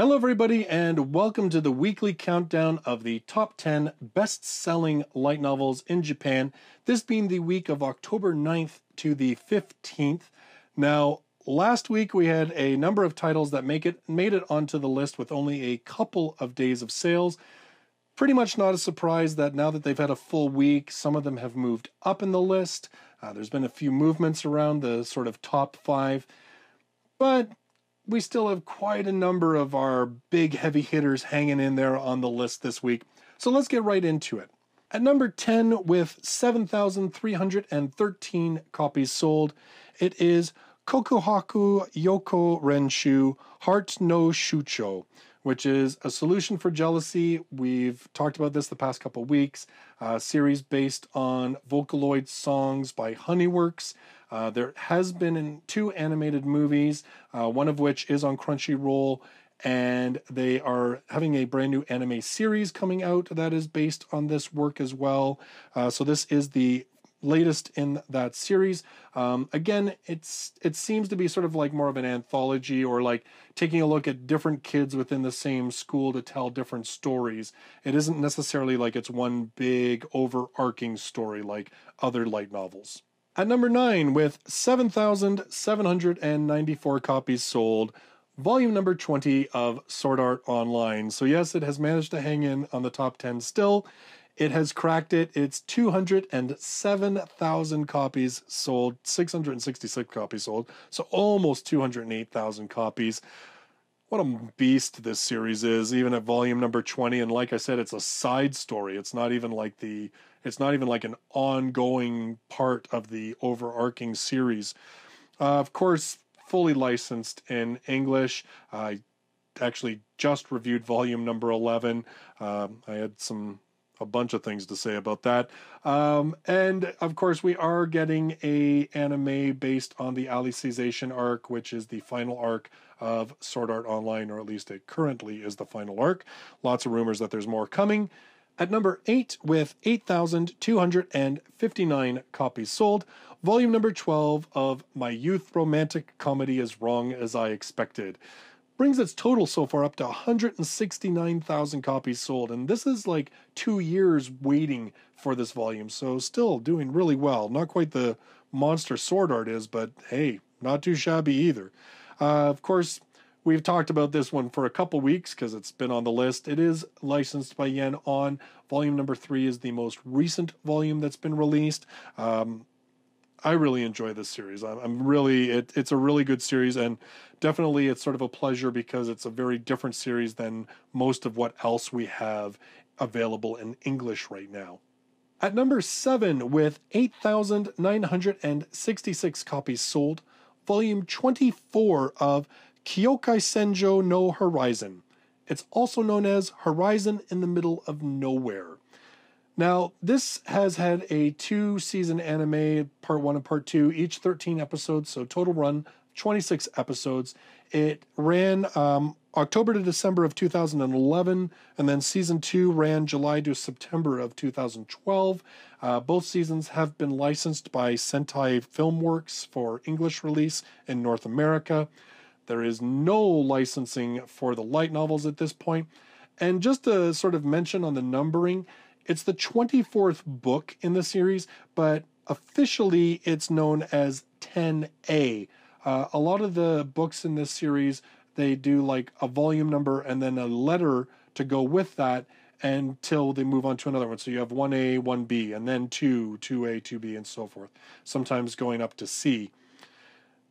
Hello everybody and welcome to the weekly countdown of the top 10 best-selling light novels in Japan, this being the week of October 9th to the 15th. Now, last week we had a number of titles that made it onto the list with only a couple of days of sales. Pretty much not a surprise that now that they've had a full week, some of them have moved up in the list. There's been a few movements around the sort of top 5, but we still have quite a number of our big heavy hitters hanging in there on the list this week. So let's get right into it. At number 10 with 7,313 copies sold, it is Kokuhaku Yokou Renshuu Heart no Shuchou, which is a solution for jealousy. We've talked about this the past couple weeks. A series based on Vocaloid songs by Honeyworks. There has been 2 animated movies, one of which is on Crunchyroll, and they are having a brand new anime series coming out that is based on this work as well. So this is the latest in that series. Again, it seems to be sort of like more of an anthology, or like taking a look at different kids within the same school to tell different stories. It isn't necessarily like it's one big overarching story like other light novels. At number 9, with 7,794 copies sold, volume number 20 of Sword Art Online. So yes, it has managed to hang in on the top 10 still. It has cracked it. It's 207,000 copies sold, 666 copies sold, so almost 208,000 copies. What a beast this series is, even at volume number 20. And like I said, it's a side story. It's not even like an ongoing part of the overarching series. Of course, fully licensed in English. I actually just reviewed volume number 11. I had a bunch of things to say about that. And of course, we are getting a anime based on the Alicization arc, which is the final arc of Sword Art Online, or at least it currently is the final arc. Lots of rumors that there's more coming. At number 8, with 8,259 copies sold, volume number 12 of My Youth Romantic Comedy As Wrong As I Expected. Brings its total so far up to 169,000 copies sold, and this is like 2 years waiting for this volume, so still doing really well. Not quite the monster Sword Art is, but hey, not too shabby either. Of course, we've talked about this one for a couple weeks because it's been on the list. It is licensed by Yen On. Volume number 3 is the most recent volume that's been released. I really enjoy this series. It's a really good series, and definitely it's sort of a pleasure because it's a very different series than most of what else we have available in English right now. At number 7, with 8,966 copies sold, volume 24 of Kyoukaisenjou no Horizon. It's also known as Horizon in the Middle of Nowhere. Now, this has had a 2-season anime, part 1 and part 2, each 13 episodes, so total run 26 episodes. It ran October to December of 2011, and then season 2 ran July to September of 2012. Both seasons have been licensed by Sentai Filmworks for English release in North America. There is no licensing for the light novels at this point. And just to sort of mention on the numbering, it's the 24th book in the series, but officially it's known as 10A. A lot of the books in this series, they do like a volume number and then a letter to go with that until they move on to another one. So you have 1A, 1B, and then 2, 2A, 2B, and so forth, sometimes going up to C.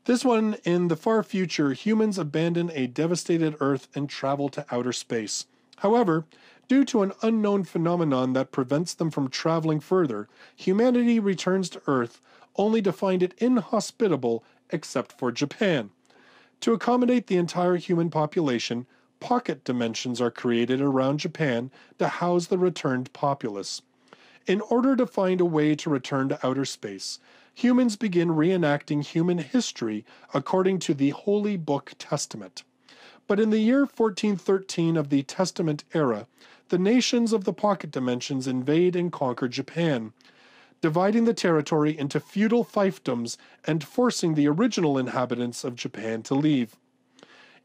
This one, in the far future, humans abandon a devastated Earth and travel to outer space. However, due to an unknown phenomenon that prevents them from traveling further, humanity returns to Earth only to find it inhospitable except for Japan. To accommodate the entire human population, pocket dimensions are created around Japan to house the returned populace. In order to find a way to return to outer space, humans begin reenacting human history according to the Holy Book Testament. But in the year 1413 of the Testament era, the nations of the pocket dimensions invade and conquer Japan, dividing the territory into feudal fiefdoms and forcing the original inhabitants of Japan to leave.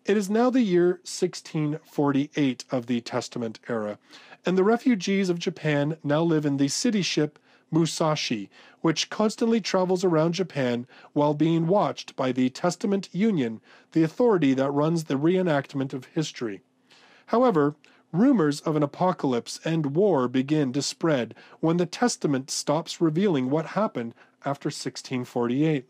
It is now the year 1648 of the Testament era, and the refugees of Japan now live in the city ship Musashi, which constantly travels around Japan while being watched by the Testament Union, the authority that runs the reenactment of history. However, rumors of an apocalypse and war begin to spread when the Testament stops revealing what happened after 1648.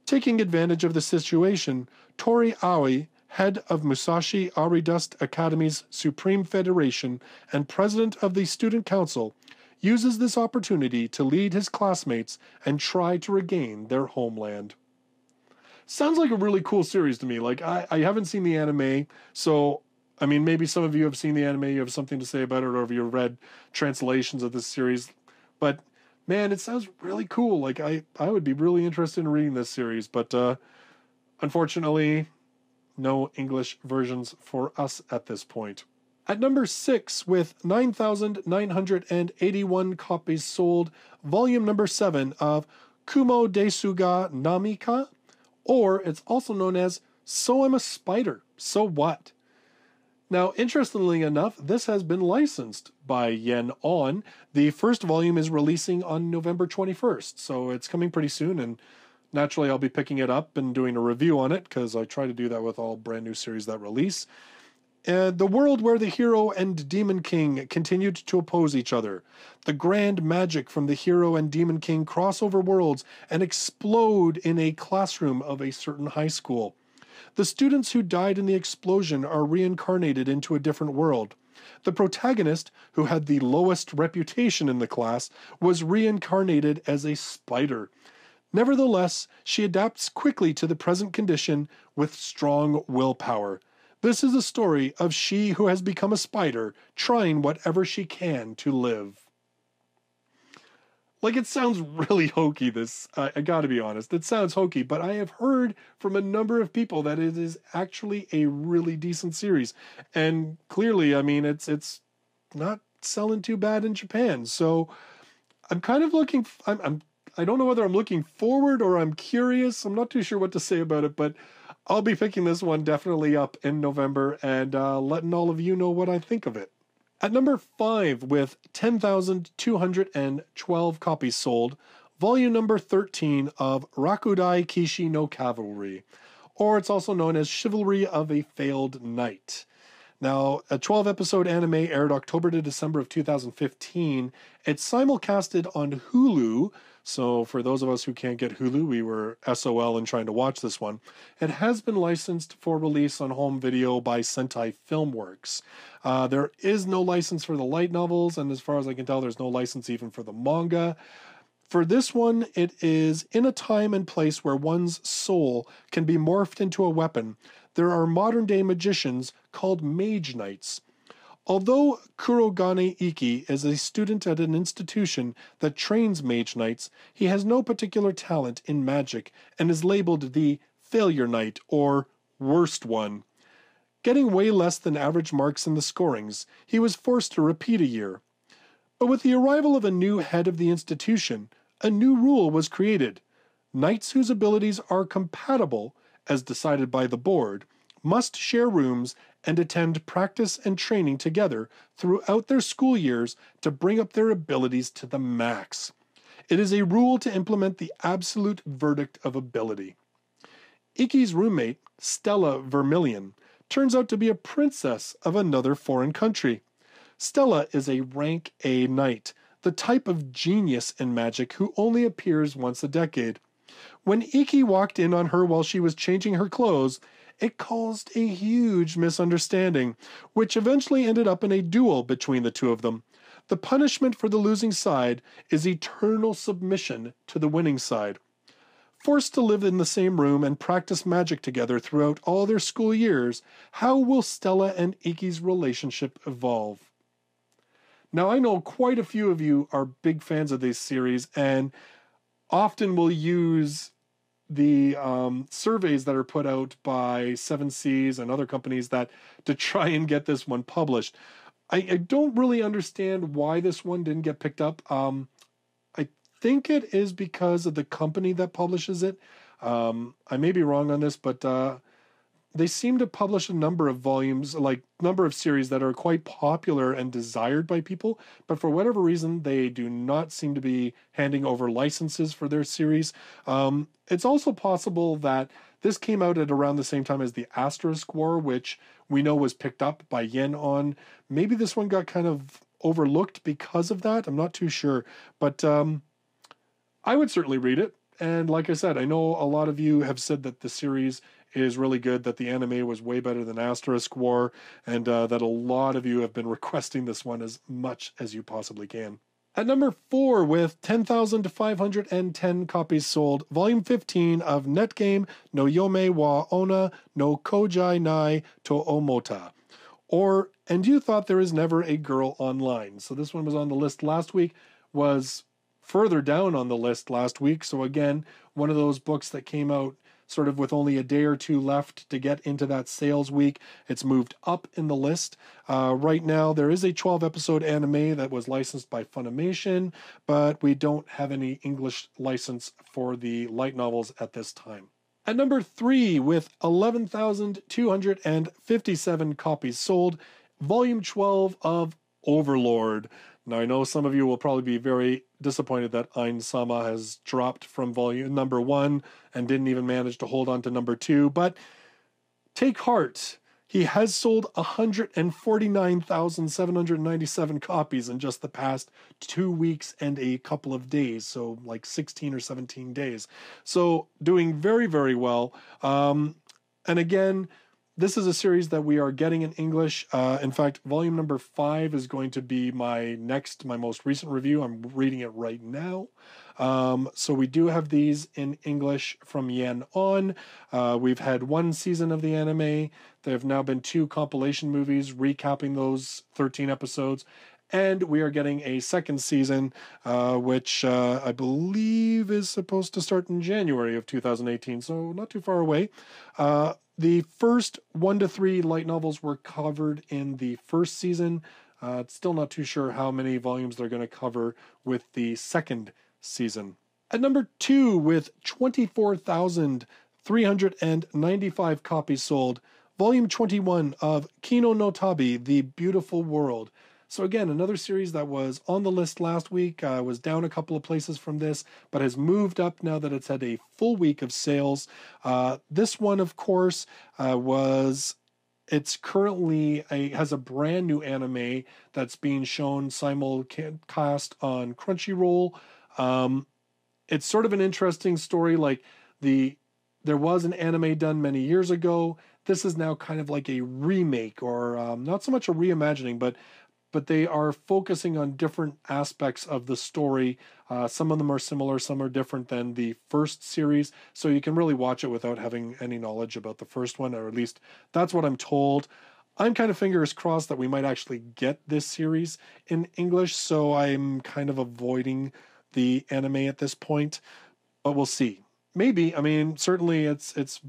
Taking advantage of the situation, Tori Aoi, head of Musashi Aridust Academy's Supreme Federation and president of the Student Council, uses this opportunity to lead his classmates and try to regain their homeland. Sounds like a really cool series to me. Like, I haven't seen the anime, so, I mean, maybe some of you have seen the anime, you have something to say about it, or have you read translations of this series, but man, it sounds really cool. Like, I would be really interested in reading this series, but unfortunately, no English versions for us at this point. At number 6, with 9,981 copies sold, volume number 7 of Kumo desu ga Namika, or it's also known as So I'm a Spider, So What? Now, interestingly enough, this has been licensed by Yen On. The first volume is releasing on November 21st, so it's coming pretty soon, and naturally I'll be picking it up and doing a review on it, because I try to do that with all brand new series that release. The world where the hero and demon king continued to oppose each other. The grand magic from the hero and demon king cross over worlds and explode in a classroom of a certain high school. The students who died in the explosion are reincarnated into a different world. The protagonist, who had the lowest reputation in the class, was reincarnated as a spider. Nevertheless, she adapts quickly to the present condition with strong willpower. This is a story of she who has become a spider, trying whatever she can to live. Like, it sounds really hokey, this. I gotta be honest. It sounds hokey, but I have heard from a number of people that it is actually a really decent series. And clearly, I mean, it's not selling too bad in Japan. So I'm kind of looking, I don't know whether I'm looking forward or I'm curious. I'm not too sure what to say about it, but I'll be picking this one definitely up in November and letting all of you know what I think of it. At number 5, with 10,212 copies sold, volume number 13 of Rakudai Kishi no Cavalry, or it's also known as Chivalry of a Failed Knight. Now, a 12-episode anime aired October to December of 2015. It's simulcasted on Hulu, so for those of us who can't get Hulu, we were SOL in trying to watch this one. It has been licensed for release on home video by Sentai Filmworks. There is no license for the light novels, and as far as I can tell, there's no license even for the manga. For this one, it is in a time and place where one's soul can be morphed into a weapon. There are modern-day magicians called Mage Knights. Although Kurogane Iki is a student at an institution that trains Mage Knights, he has no particular talent in magic and is labeled the Failure Knight, or Worst One. Getting way less than average marks in the scorings, he was forced to repeat a year. But with the arrival of a new head of the institution, a new rule was created. Knights whose abilities are compatible, as decided by the board, must share rooms and attend practice and training together throughout their school years to bring up their abilities to the max. It is a rule to implement the absolute verdict of ability. Iki's roommate, Stella Vermilion, turns out to be a princess of another foreign country. Stella is a rank A knight, the type of genius in magic who only appears once a decade. When Iki walked in on her while she was changing her clothes, it caused a huge misunderstanding, which eventually ended up in a duel between the two of them. The punishment for the losing side is eternal submission to the winning side. Forced to live in the same room and practice magic together throughout all their school years, how will Stella and Iki's relationship evolve? Now, I know quite a few of you are big fans of this series and often will use the surveys that are put out by 7Seas and other companies that to try and get this one published. I don't really understand why this one didn't get picked up. I think it is because of the company that publishes it. I may be wrong on this, but they seem to publish a number of volumes, like number of series that are quite popular and desired by people, but for whatever reason, they do not seem to be handing over licenses for their series. It's also possible that this came out at around the same time as the Asterisk War, which we know was picked up by Yen On. Maybe this one got kind of overlooked because of that. I'm not too sure, but I would certainly read it. And like I said, I know a lot of you have said that the series is really good, that the anime was way better than Asterisk War, and that a lot of you have been requesting this one as much as you possibly can. At number 4, with 10,510 copies sold, Volume 15 of Netgame no Yome wa Onna no Koujai nai to Omotta. Or, and you thought there is never a girl online. So this one was on the list last week, was further down on the list last week. So again, one of those books that came out sort of with only a day or two left to get into that sales week. It's moved up in the list. Right now, there is a 12-episode anime that was licensed by Funimation, but we don't have any English license for the light novels at this time. At number 3, with 11,257 copies sold, Volume 12 of Overlord. Now, I know some of you will probably be very disappointed that Ain-sama has dropped from volume number 1 and didn't even manage to hold on to number 2, but take heart. He has sold 149,797 copies in just the past 2 weeks and a couple of days, so like 16 or 17 days. So doing very, very well. And again, this is a series that we are getting in English. In fact, volume number 5 is going to be my most recent review. I'm reading it right now. So we do have these in English from Yen On. We've had 1 season of the anime. There have now been 2 compilation movies recapping those 13 episodes. And we are getting a 2nd season, which I believe is supposed to start in January of 2018, so not too far away. The first 1 to 3 light novels were covered in the 1st season. Still not too sure how many volumes they're going to cover with the 2nd season. At number 2, with 24,395 copies sold, Volume 21 of Kino no Tabi, The Beautiful World. So again, another series that was on the list last week, was down a couple of places from this, but has moved up now that it's had a full week of sales. This one, of course, it's currently has a brand new anime that's being shown simulcast on Crunchyroll. It's sort of an interesting story. Like there was an anime done many years ago. This is now kind of like a remake, or not so much a reimagining, but they are focusing on different aspects of the story. Some of them are similar, some are different than the first series, so you can really watch it without having any knowledge about the first one, or at least that's what I'm told. I'm kind of fingers crossed that we might actually get this series in English, so I'm kind of avoiding the anime at this point, but we'll see. Maybe. I mean, certainly it's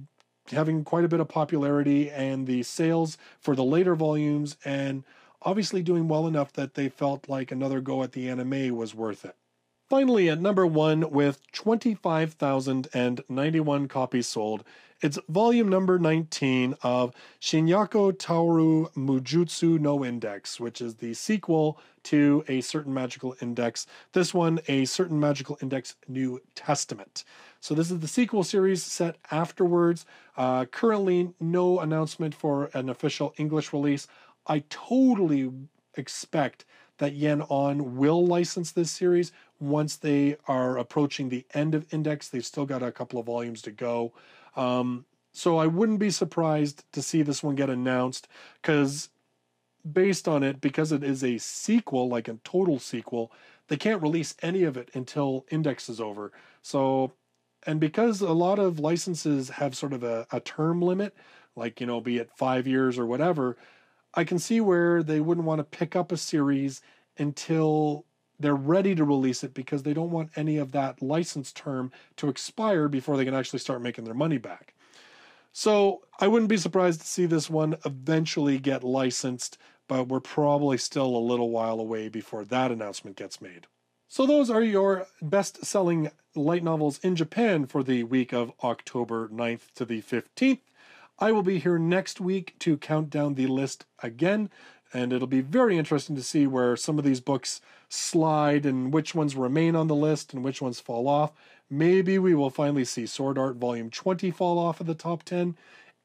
having quite a bit of popularity, and the sales for the later volumes, and obviously doing well enough that they felt like another go at the anime was worth it. Finally, at number 1, with 25,091 copies sold, it's volume number 19 of Shinyaku Taoru Mujutsu no Index, which is the sequel to A Certain Magical Index. This one, A Certain Magical Index New Testament. So this is the sequel series set afterwards. Currently, no announcement for an official English release. I totally expect that Yen On will license this series once they are approaching the end of Index. They've still got a couple of volumes to go. So I wouldn't be surprised to see this one get announced, because based on it, because it is a sequel, like a total sequel, they can't release any of it until Index is over. So, and because a lot of licenses have sort of a term limit, like, be it 5 years or whatever, I can see where they wouldn't want to pick up a series until they're ready to release it, because they don't want any of that license term to expire before they can actually start making their money back. So I wouldn't be surprised to see this one eventually get licensed, but we're probably still a little while away before that announcement gets made. So those are your best-selling light novels in Japan for the week of October 9th to the 15th. I will be here next week to count down the list again, and it'll be very interesting to see where some of these books slide and which ones remain on the list and which ones fall off. Maybe we will finally see Sword Art Volume 20 fall off of the top 10.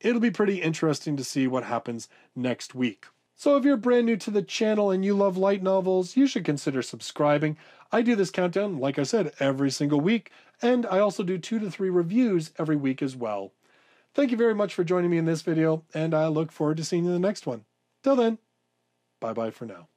It'll be pretty interesting to see what happens next week. So if you're brand new to the channel and you love light novels, you should consider subscribing. I do this countdown, like I said, every single week, and I also do 2 to 3 reviews every week as well. Thank you very much for joining me in this video, and I look forward to seeing you in the next one. Till then, bye-bye for now.